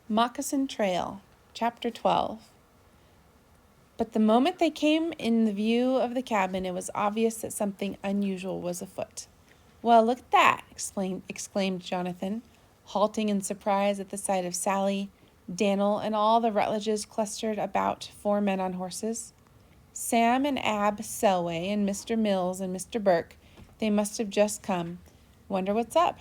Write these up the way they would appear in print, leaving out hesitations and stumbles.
Moccasin Trail, Chapter 12. But the moment they came in the view of the cabin, it was obvious that something unusual was afoot. "Well, look at that!" exclaimed Jonathan, halting in surprise at the sight of Sally, Dan'l, and all the Rutledges clustered about 4 men on horses. Sam and Ab Selway and Mr. Mills and Mr. Burke, they must have just come. Wonder what's up?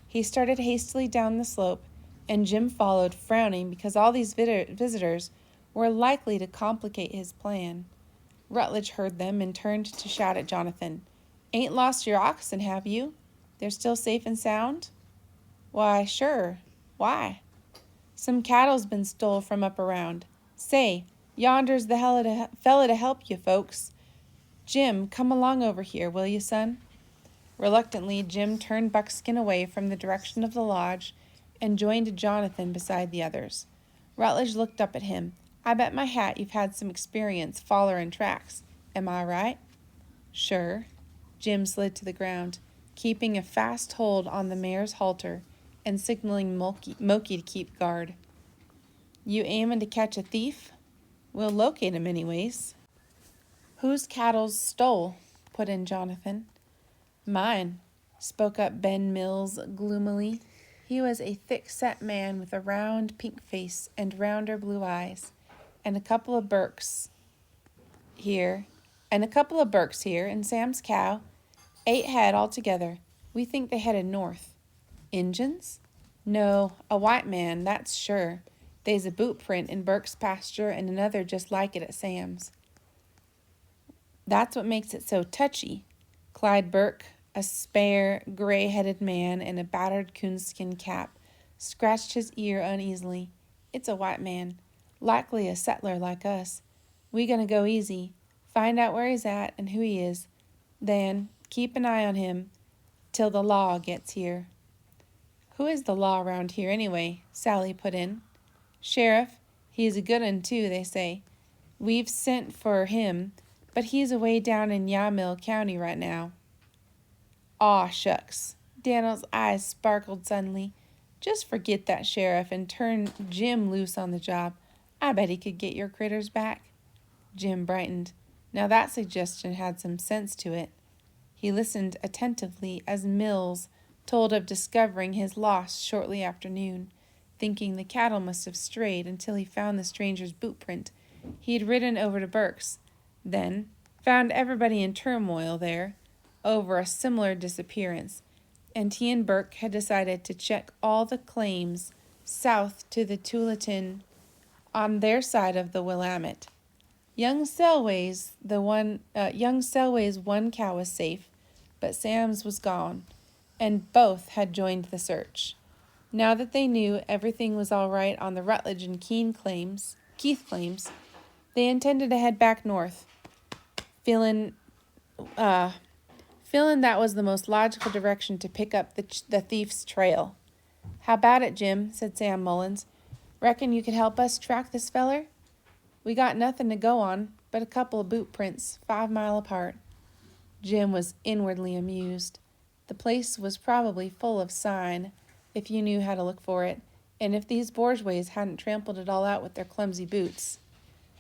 He started hastily down the slope, and Jim followed, frowning because all these visitors were likely to complicate his plan. Rutledge heard them and turned to shout at Jonathan. "Ain't lost your oxen, have you? They're still safe and sound?" "Why, sure. Why?" "Some cattle's been stole from up around. Say, yonder's the fella to help you folks. Jim, come along over here, will you, son?" Reluctantly, Jim turned Buckskin away from the direction of the lodge and joined Jonathan beside the others. Rutledge looked up at him. "I bet my hat you've had some experience follerin' tracks. Am I right?" "Sure." Jim slid to the ground, keeping a fast hold on the mare's halter and signaling Moki to keep guard. "You aimin' to catch a thief?" "We'll locate him anyways." "Whose cattle's stole?" put in Jonathan. "Mine," spoke up Ben Mills gloomily. He was a thick-set man with a round pink face and rounder blue eyes, and a couple of Burkes here, and Sam's cow. 8 head altogether. We think they headed north." "Injuns?" "No, a white man, that's sure. They's a boot print in Burke's pasture and another just like it at Sam's." "That's what makes it so touchy." Clyde Burke, a spare, gray-headed man in a battered coonskin cap, scratched his ear uneasily. "It's a white man, likely a settler like us. We gonna go easy, find out where he's at and who he is, then keep an eye on him till the law gets here." "Who is the law around here anyway?" Sally put in. "Sheriff. He's a good un too, they say. We've sent for him, but he's away down in Yamhill County right now." "Aw, shucks." Dan'l's eyes sparkled suddenly. "Just forget that sheriff and turn Jim loose on the job. I bet he could get your critters back." Jim brightened. Now that suggestion had some sense to it. He listened attentively as Mills told of discovering his loss shortly after noon, thinking the cattle must have strayed until he found the stranger's boot print. He had ridden over to Burke's, then found everybody in turmoil there over a similar disappearance, and he and Burke had decided to check all the claims south to the Tualatin on their side of the Willamette. Young Selway's one cow was safe, but Sam's was gone, and both had joined the search. Now that they knew everything was all right on the Rutledge and Keith claims, they intended to head back north, feeling that was the most logical direction to pick up the thief's trail. "How about it, Jim?" said Sam Mullins. "Reckon you could help us track this feller? We got nothing to go on but a couple of boot prints 5 miles apart." Jim was inwardly amused. The place was probably full of sign, if you knew how to look for it, and if these bourgeois hadn't trampled it all out with their clumsy boots.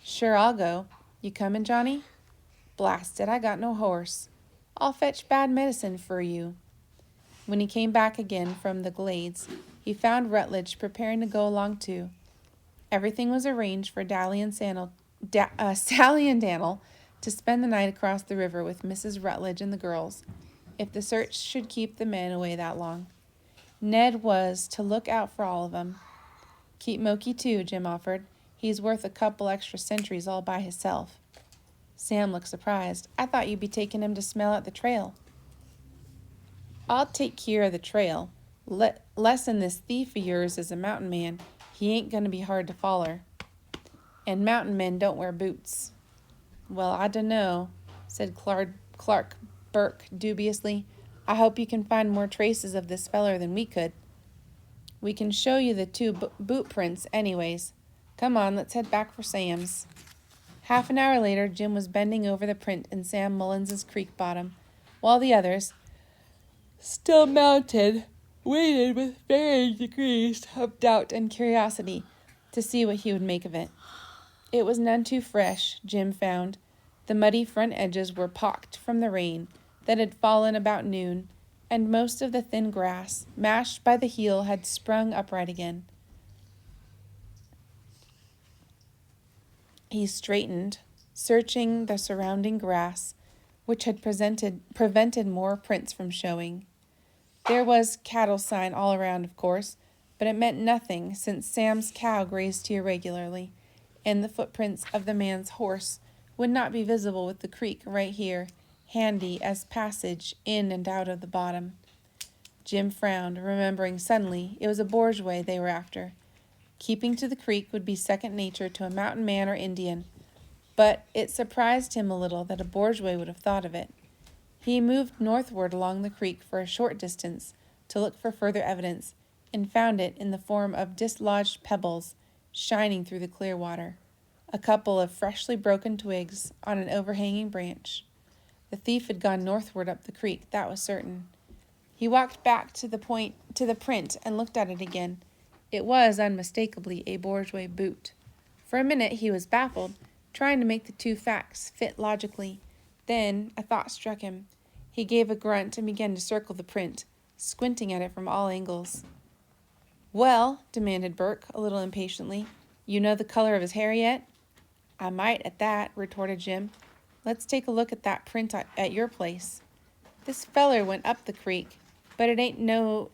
"Sure, I'll go. You comin', Johnny?" "Blast it, I got no horse. I'll fetch bad medicine for you." When he came back again from the glades, he found Rutledge preparing to go along too. Everything was arranged for Sally and Dan'l to spend the night across the river with Mrs. Rutledge and the girls, if the search should keep the men away that long. Ned was to look out for all of them. "Keep Moki too," Jim offered. "He's worth a couple extra centuries all by himself." Sam looked surprised. "I thought you'd be taking him to smell out the trail." "I'll take care of the trail. Lessen this thief of yours is a mountain man. He ain't going to be hard to foller. And mountain men don't wear boots." "Well, I dunno," said Clark Burke dubiously. "I hope you can find more traces of this feller than we could." "We can show you the 2 boot prints anyways. Come on, let's head back for Sam's." Half an hour later, Jim was bending over the print in Sam Mullins's creek bottom, while the others, still mounted, waited with varying degrees of doubt and curiosity to see what he would make of it. It was none too fresh, Jim found. The muddy front edges were pocked from the rain that had fallen about noon, and most of the thin grass, mashed by the heel, had sprung upright again. He straightened, searching the surrounding grass, which had prevented more prints from showing. There was cattle sign all around, of course, but it meant nothing since Sam's cow grazed here regularly, and the footprints of the man's horse would not be visible with the creek right here, handy as passage in and out of the bottom. Jim frowned, remembering suddenly it was a bourgeois they were after. Keeping to the creek would be second nature to a mountain man or Indian, but it surprised him a little that a bourgeois would have thought of it. He moved northward along the creek for a short distance to look for further evidence, and found it in the form of dislodged pebbles shining through the clear water, a couple of freshly broken twigs on an overhanging branch. The thief had gone northward up the creek, that was certain. He walked back to the print and looked at it again. It was unmistakably a bourgeois boot. For a minute he was baffled, trying to make the two facts fit logically. Then a thought struck him. He gave a grunt and began to circle the print, squinting at it from all angles. "Well," demanded Burke, a little impatiently, "you know the color of his hair yet?" "I might at that," retorted Jim. "Let's take a look at that print at your place. This feller went up the creek, but ain't no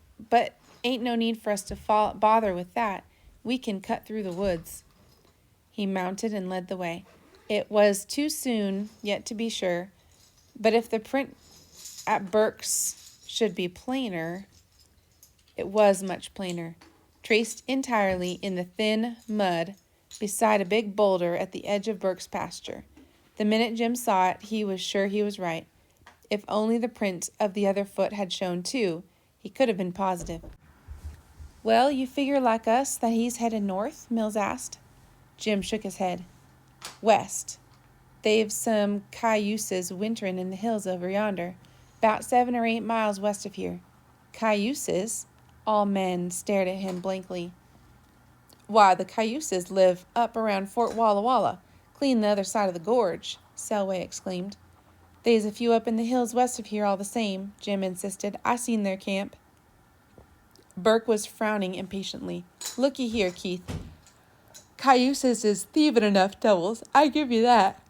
need for us to bother with that. We can cut through the woods." He mounted and led the way. It was too soon yet to be sure, but if the print at Burke's should be plainer, it was much plainer, traced entirely in the thin mud beside a big boulder at the edge of Burke's pasture. The minute Jim saw it, he was sure he was right. If only the print of the other foot had shown too, he could have been positive. "Well, you figure like us that he's headed north?" Mills asked. Jim shook his head. "West. They've some cayuses winterin' in the hills over yonder, 'bout 7 or 8 miles west of here." "Cayuses?" All men stared at him blankly. "Why, the cayuses live up around Fort Walla Walla, clean the other side of the gorge," Selway exclaimed. "They's a few up in the hills west of here all the same," Jim insisted. "I seen their camp." Burke was frowning impatiently. "Looky here, Keith. Cayuses is thievin' enough devils, I give you that.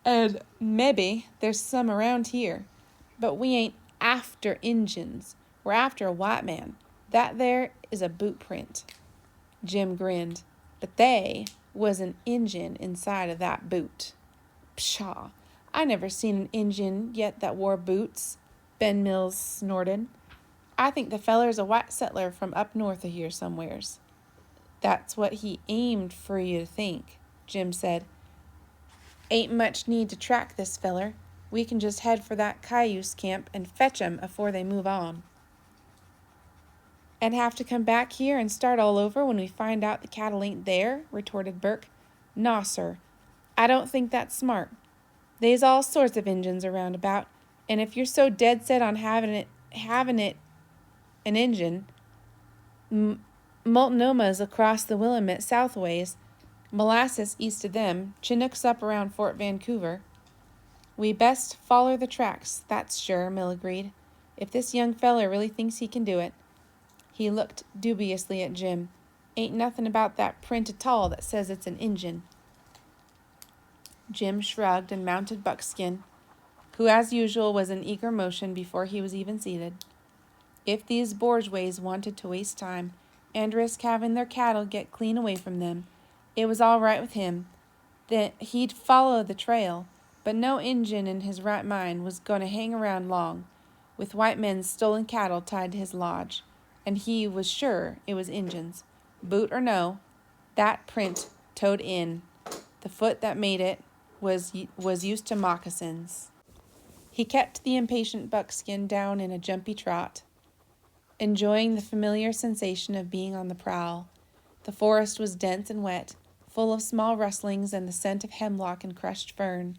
And mebbe there's some around here. But we ain't after Injuns. We're after a white man. That there is a boot print." Jim grinned. "But they was an Injun inside of that boot." "Pshaw! I never seen an Injun yet that wore boots," Ben Mills snorted. "I think the feller's a white settler from up north of here somewheres." "That's what he aimed for you to think," Jim said. "Ain't much need to track this feller. We can just head for that cayuse camp and fetch 'em afore they move on." "And have to come back here and start all over when we find out the cattle ain't there?" retorted Burke. "Naw, sir. I don't think that's smart. They's all sorts of Injuns around about, and if you're so dead set on having it an Injun, Multnoma's across the Willamette southways, Molasses east of them, Chinook's up around Fort Vancouver." "We best foller the tracks, that's sure," Mill agreed, "if this young feller really thinks he can do it." He looked dubiously at Jim. "Ain't nothing about that print at all that says it's an Injun." Jim shrugged and mounted Buckskin, who as usual was in eager motion before he was even seated. If these bourgeois wanted to waste time and risk having their cattle get clean away from them, it was all right with him. Then he'd follow the trail, but no Injun in his right mind was going to hang around long, with white men's stolen cattle tied to his lodge, and he was sure it was Injuns. Boot or no, that print toed in. The foot that made it was used to moccasins. He kept the impatient Buckskin down in a jumpy trot, enjoying the familiar sensation of being on the prowl. The forest was dense and wet, full of small rustlings and the scent of hemlock and crushed fern.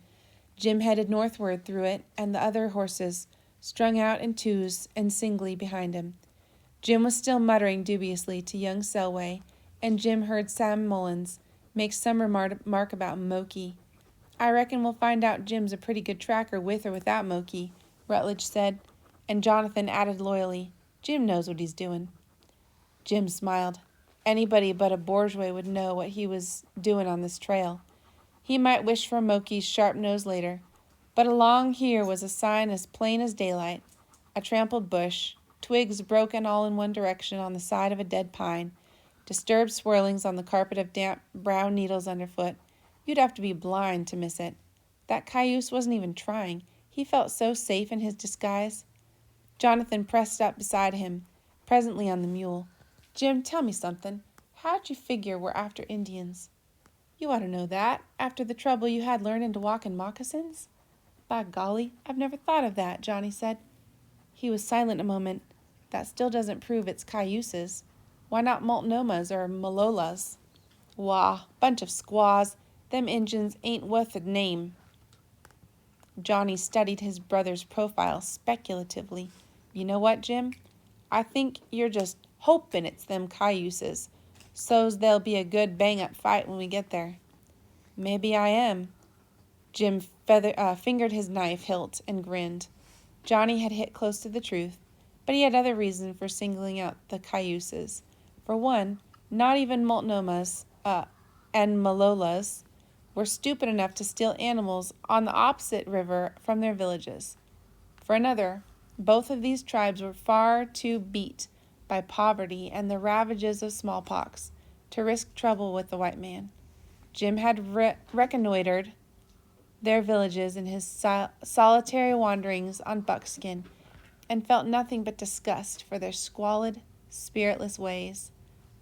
Jim headed northward through it, and the other horses, strung out in twos and singly behind him. Jim was still muttering dubiously to young Selway, and Jim heard Sam Mullins make some remark about Moki. I reckon we'll find out Jim's a pretty good tracker with or without Moki, Rutledge said, and Jonathan added loyally, Jim knows what he's doing. Jim smiled. Anybody but a bourgeois would know what he was doing on this trail. He might wish for Moki's sharp nose later, but along here was a sign as plain as daylight, a trampled bush, twigs broken all in one direction on the side of a dead pine, disturbed swirlings on the carpet of damp brown needles underfoot. You'd have to be blind to miss it. That cayuse wasn't even trying. He felt so safe in his disguise. Jonathan pressed up beside him, presently on the mule. Jim, tell me something. How'd you figure we're after Indians? You ought to know that, after the trouble you had learning to walk in moccasins. By golly, I've never thought of that, Johnny said. He was silent a moment. That still doesn't prove it's cayuses. Why not Multnomas or Malolas? Wah, bunch of squaws. Them Injuns ain't worth a name. Johnny studied his brother's profile speculatively. You know what, Jim? I think you're just hoping it's them cayuses, so's there'll be a good bang-up fight when we get there. Maybe I am. Jim fingered his knife hilt and grinned. Johnny had hit close to the truth, but he had other reason for singling out the cayuses. For one, not even Multnomas and Malolas were stupid enough to steal animals on the opposite river from their villages. For another, both of these tribes were far too beat by poverty and the ravages of smallpox to risk trouble with the white man. Jim had reconnoitered their villages in his solitary wanderings on Buckskin, and felt nothing but disgust for their squalid, spiritless ways.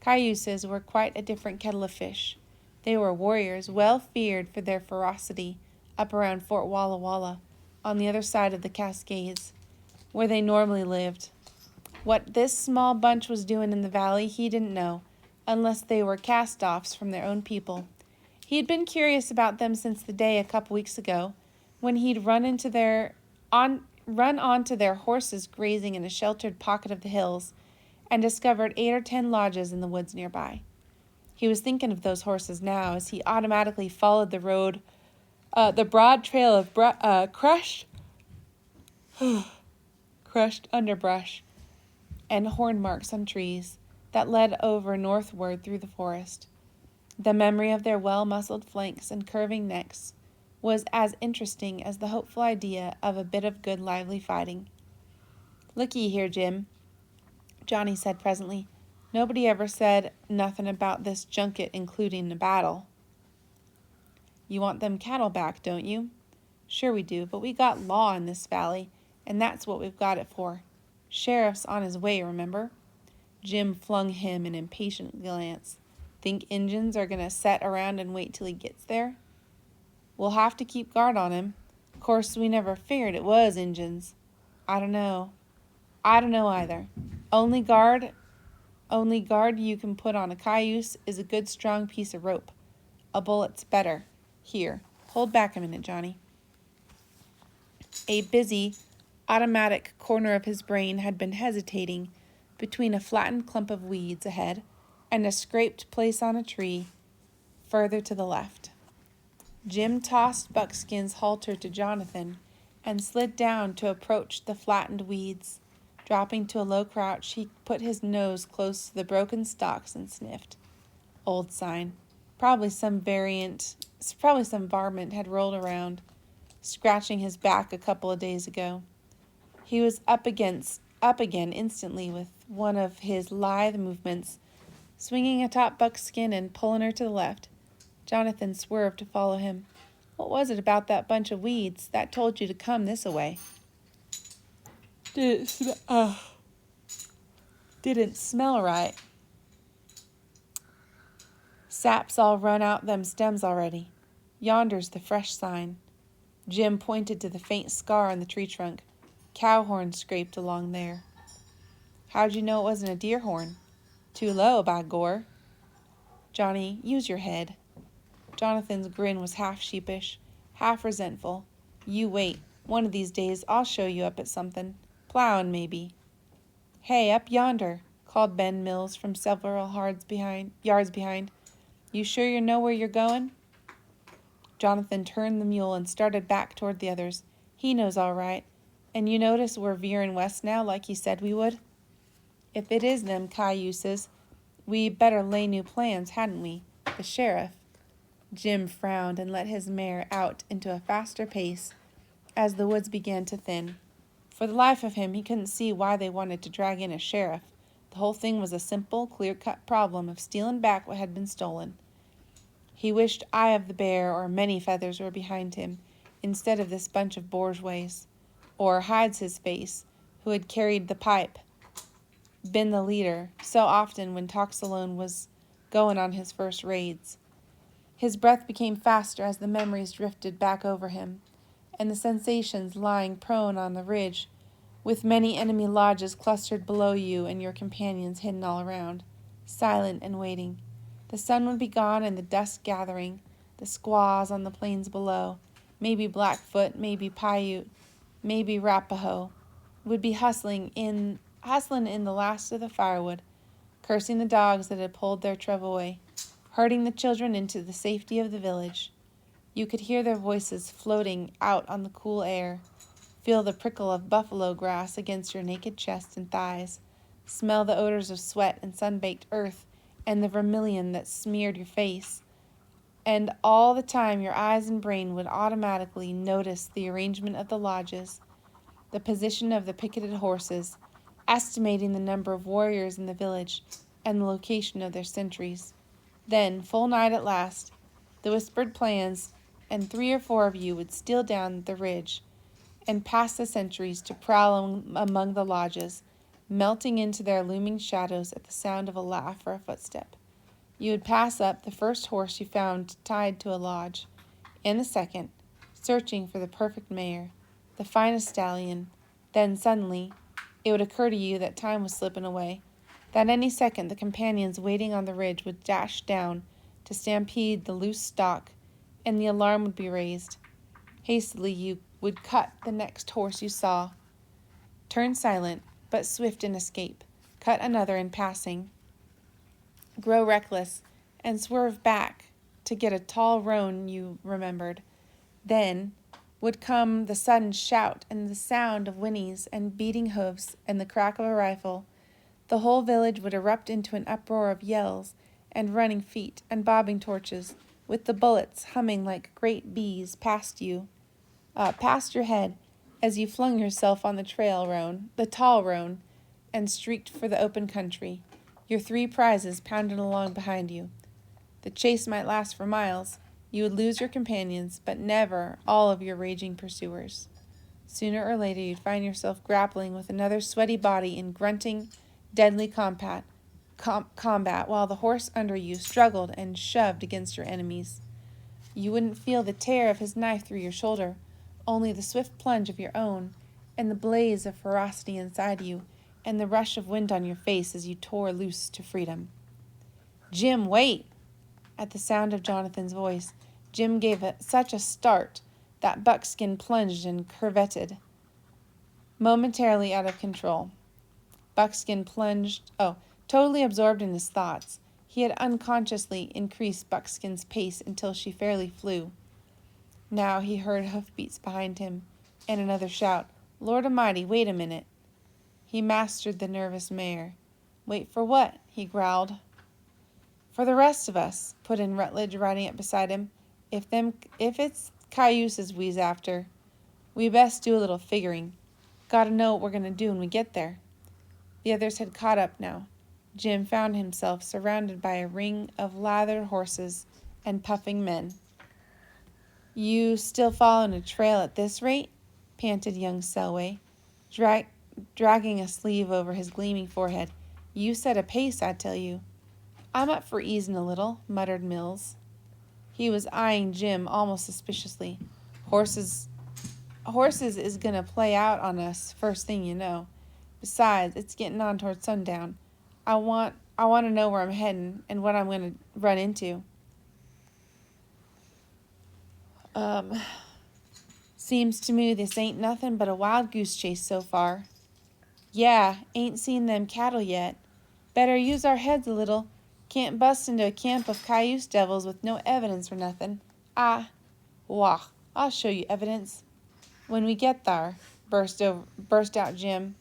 Cayuses were quite a different kettle of fish. They were warriors, well feared for their ferocity, up around Fort Walla Walla, on the other side of the Cascades, where they normally lived. What this small bunch was doing in the valley he didn't know, unless they were cast-offs from their own people. He'd been curious about them since the day a couple weeks ago, when he'd run onto their horses grazing in a sheltered pocket of the hills, and discovered 8 or 10 lodges in the woods nearby. He was thinking of those horses now as he automatically followed the road, the broad trail of crushed underbrush and horn marks on trees that led over northward through the forest. The memory of their well-muscled flanks and curving necks was as interesting as the hopeful idea of a bit of good lively fighting. "Look-ye here, Jim," Johnny said presently. "Nobody ever said nothing about this junket including a battle." "You want them cattle back, don't you?" "Sure we do, but we got law in this valley, and that's what we've got it for. Sheriff's on his way, remember?" Jim flung him an impatient glance. "Think Injuns are going to set around and wait till he gets there?" "We'll have to keep guard on him. Of course, we never figured it was Injuns." I don't know either. Only guard you can put on a cayuse is a good strong piece of rope. A bullet's better. Here, hold back a minute, Johnny." A busy, automatic corner of his brain had been hesitating between a flattened clump of weeds ahead and a scraped place on a tree further to the left. Jim tossed Buckskin's halter to Jonathan and slid down to approach the flattened weeds. Dropping to a low crouch, he put his nose close to the broken stalks and sniffed. Old sign. Probably some varmint had rolled around, scratching his back a couple of days ago. He was up again instantly with one of his lithe movements, swinging atop Buckskin and pulling her to the left. Jonathan swerved to follow him. "What was it about that bunch of weeds that told you to come this-a-way?" Didn't smell right. "Sap's all run out them stems already. Yonder's the fresh sign." Jim pointed to the faint scar on the tree trunk. "Cow horn scraped along there." "How'd you know it wasn't a deer horn?" "Too low, by gor." "Johnny, use your head." Jonathan's grin was half sheepish, half resentful. "You wait. One of these days I'll show you up at something. Plowing, maybe." "Hey, up yonder." called Ben Mills from several yards behind. You sure you know where you're going? Jonathan turned the mule and started back toward the others. He knows all right. And you notice we're veering west now like he said we would? If it is them cayuses, we better lay new plans, hadn't we? The sheriff. Jim frowned and let his mare out into a faster pace as the woods began to thin. For the life of him, he couldn't see why they wanted to drag in a sheriff. The whole thing was a simple, clear-cut problem of stealing back what had been stolen. He wished Eye of the Bear or Many Feathers were behind him, instead of this bunch of bourgeois, or Hides his face, who had carried the pipe, been the leader, so often when Toxalone was going on his first raids. His breath became faster as the memories drifted back over him, and the sensations lying prone on the ridge, with many enemy lodges clustered below you and your companions hidden all around, silent and waiting. The sun would be gone and the dusk gathering, the squaws on the plains below, maybe Blackfoot, maybe Paiute, maybe Rapaho, would be hustling in the last of the firewood, cursing the dogs that had pulled their travois, herding the children into the safety of the village. You could hear their voices floating out on the cool air, feel the prickle of buffalo grass against your naked chest and thighs, smell the odors of sweat and sun-baked earth and the vermilion that smeared your face. And all the time your eyes and brain would automatically notice the arrangement of the lodges, the position of the picketed horses, estimating the number of warriors in the village, and the location of their sentries. Then, full night at last, the whispered plans, and 3 or 4 of you would steal down the ridge and past the sentries to prowl among the lodges, melting into their looming shadows at the sound of a laugh or a footstep. You would pass up the first horse you found tied to a lodge, and the second, searching for the perfect mare, the finest stallion. Then suddenly, it would occur to you that time was slipping away, that any second the companions waiting on the ridge would dash down to stampede the loose stock, and the alarm would be raised. Hastily you would cut the next horse you saw, turn silent, but swift in escape, cut another in passing, grow reckless, and swerve back to get a tall roan you remembered. Then would come the sudden shout and the sound of whinnies and beating hoofs and the crack of a rifle. The whole village would erupt into an uproar of yells and running feet and bobbing torches, with the bullets humming like great bees past your head, as you flung yourself on the tall roan, and streaked for the open country, your 3 prizes pounding along behind you. The chase might last for miles. You would lose your companions, but never all of your raging pursuers. Sooner or later you'd find yourself grappling with another sweaty body in grunting, deadly combat, while the horse under you struggled and shoved against your enemies. You wouldn't feel the tear of his knife through your shoulder, only the swift plunge of your own, and the blaze of ferocity inside you, and the rush of wind on your face as you tore loose to freedom. "Jim, wait!" At the sound of Jonathan's voice, Jim gave such a start that Buckskin plunged and curvetted, momentarily out of control. Totally absorbed in his thoughts, he had unconsciously increased Buckskin's pace until she fairly flew. Now he heard hoofbeats behind him, and another shout, "Lord Almighty, wait a minute!" He mastered the nervous mare. "Wait for what?" he growled. "For the rest of us," put in Rutledge, riding up beside him. If it's cayuses we's after, we best do a little figuring. Gotta know what we're gonna do when we get there." The others had caught up now. Jim found himself surrounded by a ring of lathered horses and puffing men. "You still following a trail at this rate?" panted young Selway, dragging a sleeve over his gleaming forehead. "You set a pace, I tell you." "I'm up for easing a little," muttered Mills. He was eyeing Jim almost suspiciously. Horses is gonna play out on us first thing you know. Besides, it's getting on toward sundown. I want to know where I'm heading and what I'm going to run into. Seems to me this ain't nothing but a wild goose chase so far." "Yeah, ain't seen them cattle yet." Better use our heads a little. Can't bust into a camp of cayuse devils with no evidence for nothing. Wah, I'll show you evidence. When we get there, burst out Jim.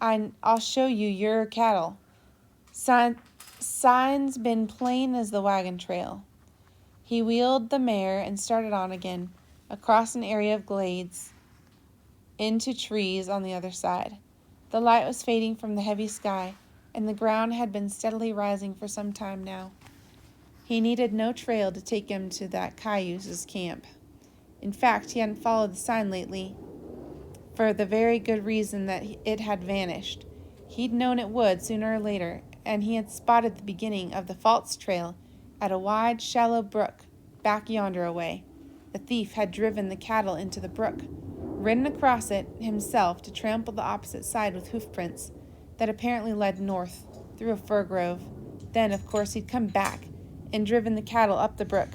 I'll show you your cattle. Signs been plain as the wagon trail. He wheeled the mare and started on again, across an area of glades, into trees on the other side. The light was fading from the heavy sky, and the ground had been steadily rising for some time now. He needed no trail to take him to that cayuse's camp. In fact, he hadn't followed the sign lately, for the very good reason that it had vanished. He'd known it would sooner or later, and he had spotted the beginning of the false trail at a wide, shallow brook back yonder away. The thief had driven the cattle into the brook, ridden across it himself to trample the opposite side with hoof prints that apparently led north through a fir grove. Then, of course, he'd come back and driven the cattle up the brook.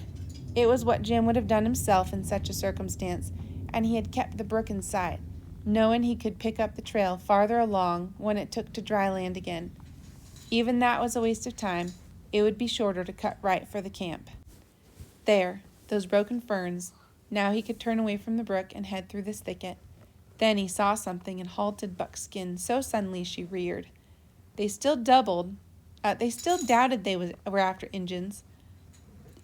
It was what Jim would have done himself in such a circumstance, and he had kept the brook in sight, knowing he could pick up the trail farther along when it took to dry land again. Even that was a waste of time. It would be shorter to cut right for the camp. There, those broken ferns. Now he could turn away from the brook and head through this thicket. Then he saw something and halted Buckskin so suddenly she reared. They still doubted they were after Injuns.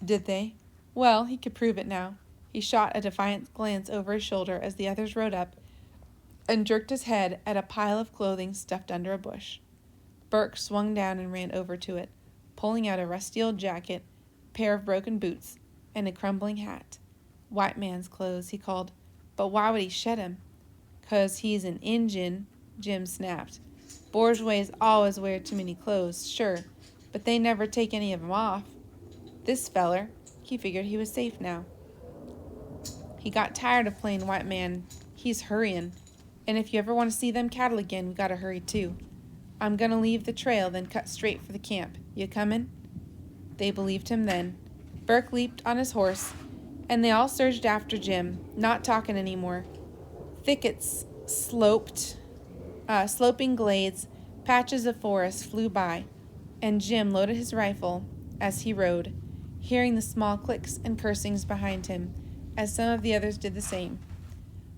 Did they? Well, he could prove it now. He shot a defiant glance over his shoulder as the others rode up and jerked his head at a pile of clothing stuffed under a bush. Burke swung down and ran over to it, pulling out a rusty old jacket, a pair of broken boots, and a crumbling hat. White man's clothes, he called. But why would he shed him? 'Cause he's an Injun, Jim snapped. Bourgeois always wear too many clothes, sure, but they never take any of 'em off. This feller, he figured he was safe now. He got tired of playing white man. He's hurrying. And if you ever want to see them cattle again, we gotta hurry too. I'm gonna leave the trail, then cut straight for the camp. You comin'? They believed him then. Burke leaped on his horse, and they all surged after Jim, not talking anymore. Thickets, sloping glades, patches of forest flew by, and Jim loaded his rifle as he rode, hearing the small clicks and cursings behind him, as some of the others did the same.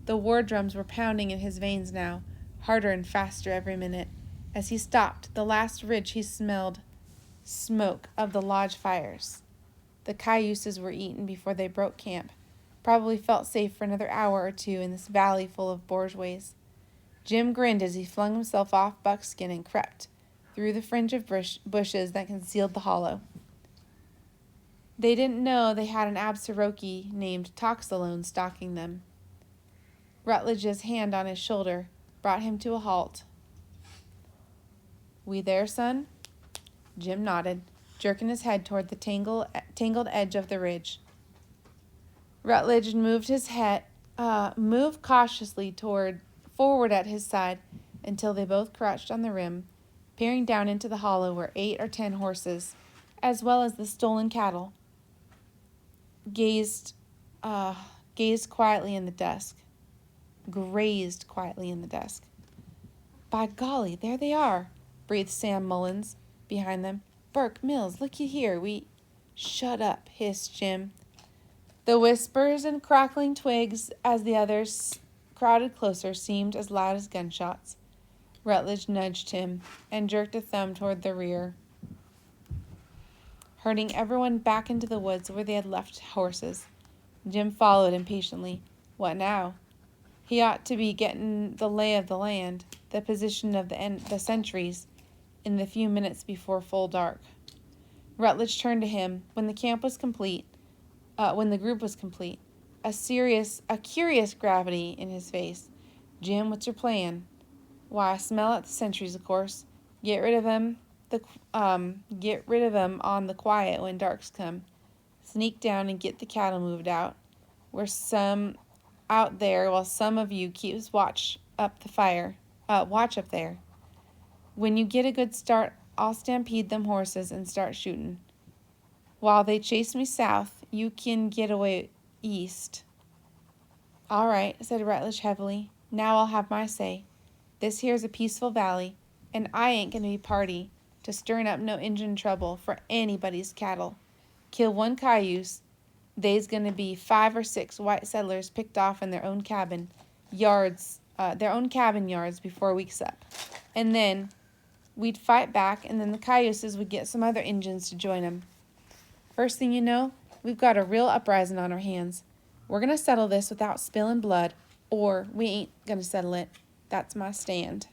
The war drums were pounding in his veins now, harder and faster every minute. As he stopped the last ridge, he smelled smoke of the lodge fires. The cayuses were eaten before they broke camp, probably felt safe for another hour or two in this valley full of bourgeois. Jim grinned as he flung himself off Buckskin and crept through the fringe of bushes that concealed the hollow. They didn't know they had an Absaroki named Toxalone stalking them. Rutledge's hand on his shoulder brought him to a halt. We there, son? Jim nodded, jerking his head toward the tangled edge of the ridge. Rutledge moved cautiously forward at his side until they both crouched on the rim, peering down into the hollow where 8 or 10 horses, as well as the stolen cattle, grazed quietly in the dusk. By golly, there they are, breathed Sam Mullins behind them. Burke, Mills, looky here, Shut up, hissed Jim. The whispers and crackling twigs as the others crowded closer seemed as loud as gunshots. Rutledge nudged him and jerked a thumb toward the rear, herding everyone back into the woods where they had left horses. Jim followed impatiently. What now? He ought to be getting the lay of the land, the position of the sentries, in the few minutes before full dark. Rutledge turned to him when the group was complete, a curious gravity in his face. Jim, what's your plan? Why, smell out the sentries, of course. Get rid of 'em on the quiet when darks come. Sneak down and get the cattle moved out. We're some out there while some of you keeps watch up there. When you get a good start, I'll stampede them horses and start shooting. While they chase me south, you can get away east. All right, said Rutledge heavily. Now I'll have my say. This here's a peaceful valley, and I ain't going to be party to stirring up no Injun trouble for anybody's cattle. Kill one cayuse, they's going to be 5 or 6 white settlers picked off in their own cabin yards before a week's up. And then we'd fight back, and then the cayuses would get some other Injuns to join them. First thing you know, we've got a real uprising on our hands. We're going to settle this without spilling blood, or we ain't going to settle it. That's my stand.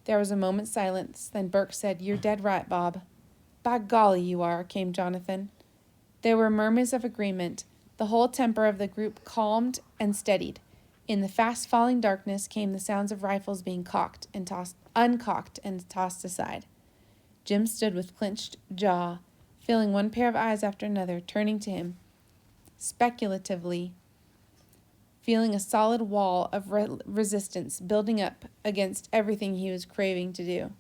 There was a moment's silence. Then Burke said, "You're dead right, Bob." "By golly, you are," came Jonathan. There were murmurs of agreement. The whole temper of the group calmed and steadied. In the fast-falling darkness came the sounds of rifles being uncocked and tossed aside. Jim stood with clenched jaw, feeling one pair of eyes after another turning to him, speculatively, feeling a solid wall of resistance building up against everything he was craving to do.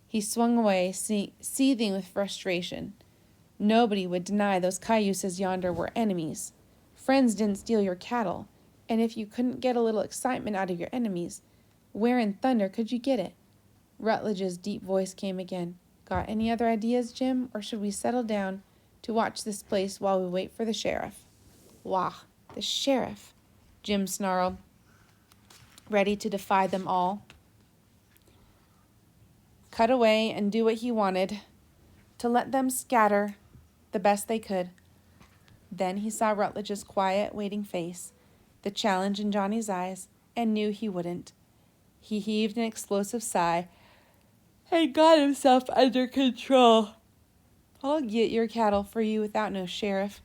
He swung away, seething with frustration. Nobody would deny those cayuses yonder were enemies. Friends didn't steal your cattle, and if you couldn't get a little excitement out of your enemies, where in thunder could you get it? Rutledge's deep voice came again. "Got any other ideas, Jim, or should we settle down to watch this place while we wait for the sheriff?" "Wah, the sheriff," Jim snarled, ready to defy them all. Cut away and do what he wanted, to let them scatter the best they could. Then he saw Rutledge's quiet, waiting face, the challenge in Johnny's eyes, and knew he wouldn't. He heaved an explosive sigh and got himself under control. "I'll get your cattle for you without no sheriff,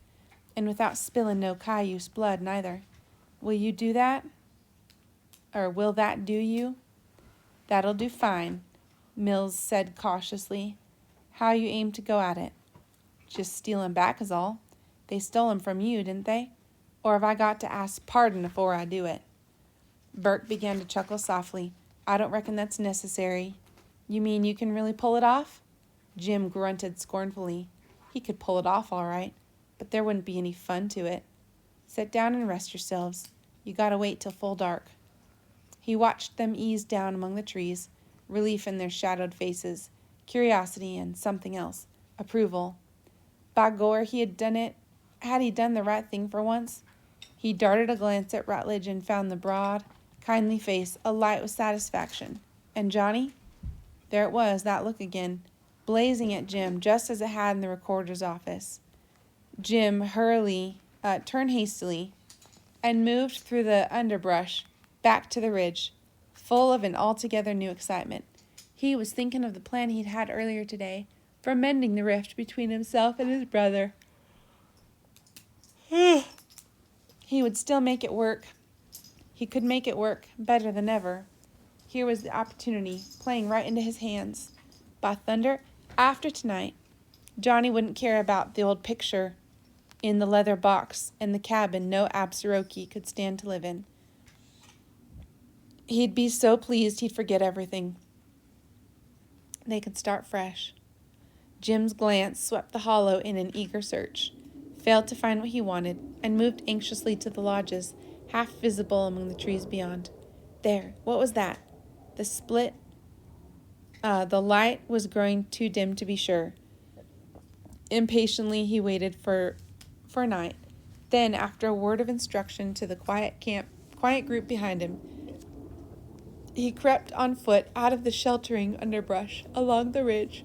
and without spilling no cayuse blood neither. Will you do that? Or will that do you?" "That'll do fine," Mills said cautiously. "How you aim to go at it?" "Just steal 'em back is all. They stole 'em from you, didn't they? Or have I got to ask pardon afore I do it?" Burke began to chuckle softly. "I don't reckon that's necessary." "You mean you can really pull it off?" Jim grunted scornfully. He could pull it off all right, but there wouldn't be any fun to it. "Sit down and rest yourselves. You gotta wait till full dark." He watched them ease down among the trees, relief in their shadowed faces, curiosity and something else, approval. By Gore, he had done it. Had he done the right thing for once? He darted a glance at Rutledge and found the broad, kindly face alight with satisfaction. And Johnny? There it was, that look again, blazing at Jim just as it had in the recorder's office. Jim turned hastily and moved through the underbrush back to the ridge, full of an altogether new excitement. He was thinking of the plan he'd had earlier today for mending the rift between himself and his brother. He would still make it work. He could make it work better than ever. Here was the opportunity playing right into his hands. By thunder, after tonight, Johnny wouldn't care about the old picture in the leather box and the cabin no Absaroki could stand to live in. He'd be so pleased he'd forget everything. They could start fresh. Jim's glance swept the hollow in an eager search, failed to find what he wanted, and moved anxiously to the lodges, half visible among the trees beyond. There, what was that? The light was growing too dim to be sure. Impatiently he waited for night. Then, after a word of instruction to the quiet group behind him, he crept on foot out of the sheltering underbrush along the ridge,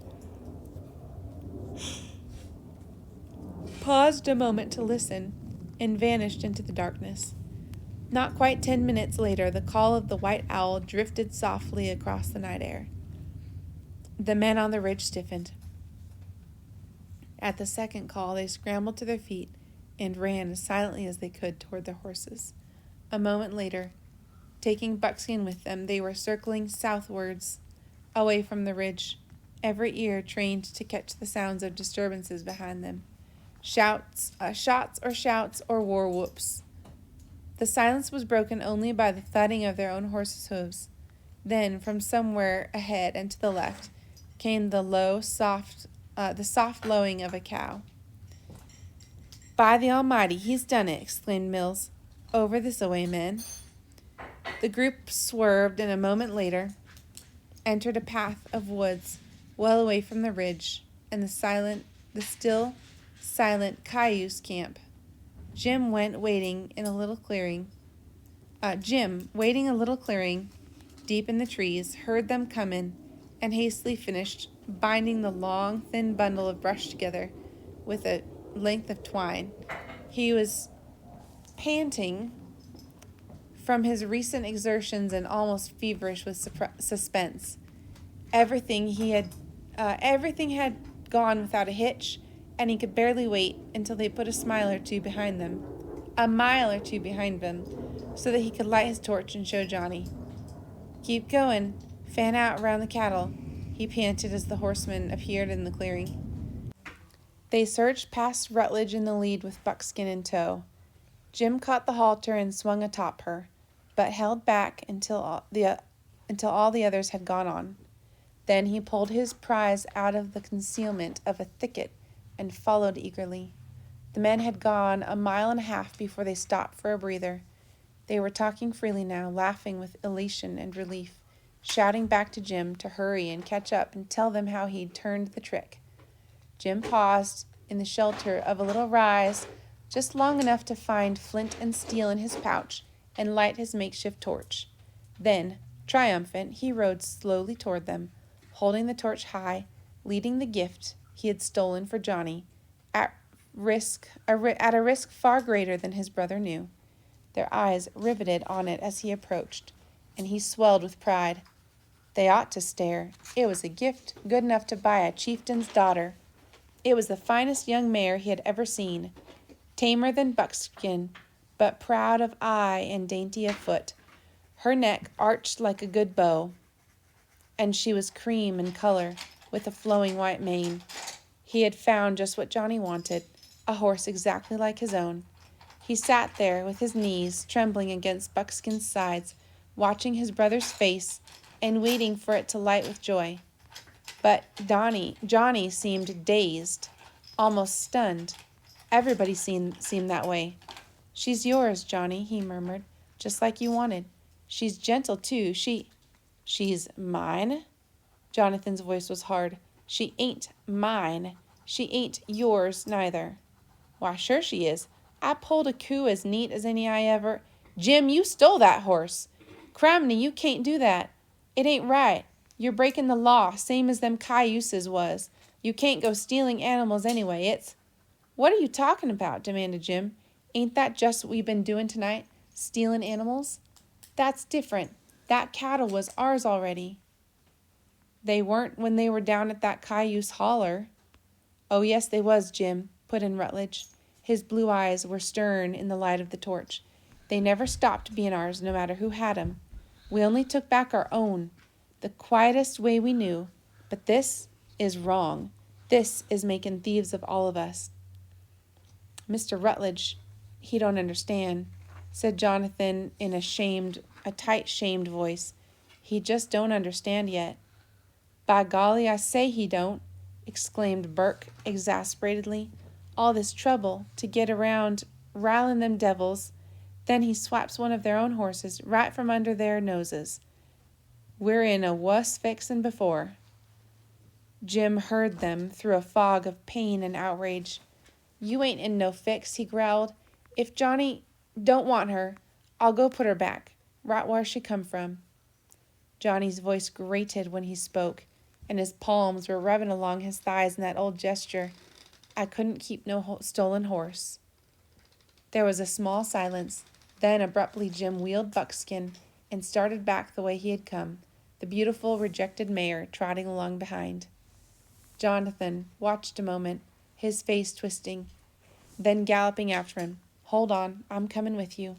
paused a moment to listen, and vanished into the darkness. Not quite 10 minutes later, the call of the white owl drifted softly across the night air. The men on the ridge stiffened. At the second call, they scrambled to their feet and ran as silently as they could toward their horses. A moment later, taking Buckskin with them, they were circling southwards, away from the ridge, every ear trained to catch the sounds of disturbances behind them. Shots or war whoops. The silence was broken only by the thudding of their own horses' hooves. Then, from somewhere ahead and to the left, came the soft lowing of a cow. "By the Almighty, he's done it!" exclaimed Mills. "Over this-a-way, men." The group swerved, and a moment later entered a path of woods well away from the ridge and the still, silent Cayuse camp. Jim, waiting a little clearing, deep in the trees, heard them coming, and hastily finished binding the long, thin bundle of brush together with a length of twine. He was panting from his recent exertions and almost feverish with suspense. Everything had gone without a hitch, and he could barely wait until they put a mile or two behind them, so that he could light his torch and show Johnny. "Keep going. Fan out around the cattle," he panted as the horsemen appeared in the clearing. They surged past Rutledge in the lead with Buckskin in tow. Jim caught the halter and swung atop her, but held back until all the others had gone on. Then he pulled his prize out of the concealment of a thicket and followed eagerly. The men had gone 1.5 miles before they stopped for a breather. They were talking freely now, laughing with elation and relief, shouting back to Jim to hurry and catch up and tell them how he'd turned the trick. Jim paused in the shelter of a little rise, just long enough to find flint and steel in his pouch and light his makeshift torch. Then, triumphant, he rode slowly toward them, holding the torch high, leading the gift he had stolen for Johnny, at a risk far greater than his brother knew. Their eyes riveted on it as he approached, and he swelled with pride. They ought to stare. It was a gift good enough to buy a chieftain's daughter. It was the finest young mare he had ever seen, tamer than Buckskin, but proud of eye and dainty of foot. Her neck arched like a good bow, and she was cream in color, with a flowing white mane. He had found just what Johnny wanted, a horse exactly like his own. He sat there with his knees trembling against Buckskin's sides, watching his brother's face and waiting for it to light with joy. But Johnny seemed dazed, almost stunned. Everybody seemed that way. "She's yours, Johnny," he murmured, "just like you wanted. She's gentle, too. She's mine?" Jonathan's voice was hard. "She ain't mine. She ain't yours, neither." "Why, sure she is. I pulled a coup as neat as any I ever—" "Jim, you stole that horse." "Criminy, you can't do that. It ain't right. You're breaking the law, same as them cayuses was. You can't go stealing animals anyway. It's—" "What are you talking about?" demanded Jim. "Ain't that just what we've been doing tonight? Stealing animals?" "That's different. That cattle was ours already." "They weren't when they were down at that cayuse holler." "Oh, yes, they was, Jim," put in Rutledge. His blue eyes were stern in the light of the torch. "They never stopped being ours, no matter who had 'em. We only took back our own, the quietest way we knew. But this is wrong. This is making thieves of all of us." "Mr. Rutledge, he don't understand," said Jonathan in a tight, shamed voice. "He just don't understand yet." "By golly, I say he don't," exclaimed Burke exasperatedly. "All this trouble to get around riling them devils. Then he swipes one of their own horses right from under their noses. We're in a wuss fix than before." Jim heard them through a fog of pain and outrage. "You ain't in no fix," he growled. "If Johnny don't want her, I'll go put her back, right where she come from." Johnny's voice grated when he spoke, and his palms were rubbing along his thighs in that old gesture. "I couldn't keep no stolen horse." There was a small silence. Then abruptly Jim wheeled Buckskin and started back the way he had come, the beautiful rejected mare trotting along behind. Jonathan watched a moment, his face twisting, then galloping after him. "Hold on, I'm coming with you."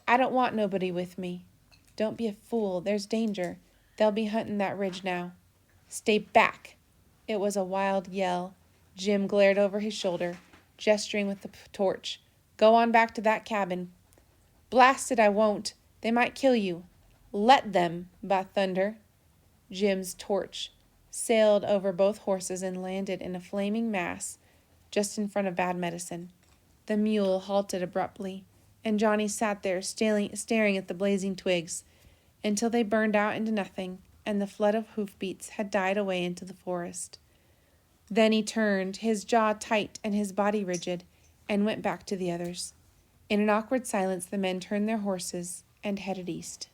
"I don't want nobody with me." "Don't be a fool. There's danger. They'll be hunting that ridge now." "Stay back." It was a wild yell. Jim glared over his shoulder, gesturing with the torch. "Go on back to that cabin." "Blast it, I won't. They might kill you." "Let them, by thunder." Jim's torch sailed over both horses and landed in a flaming mass just in front of Bad Medicine. The mule halted abruptly, and Johnny sat there staring at the blazing twigs until they burned out into nothing and the flood of hoofbeats had died away into the forest. Then he turned, his jaw tight and his body rigid, and went back to the others. In an awkward silence, the men turned their horses and headed east.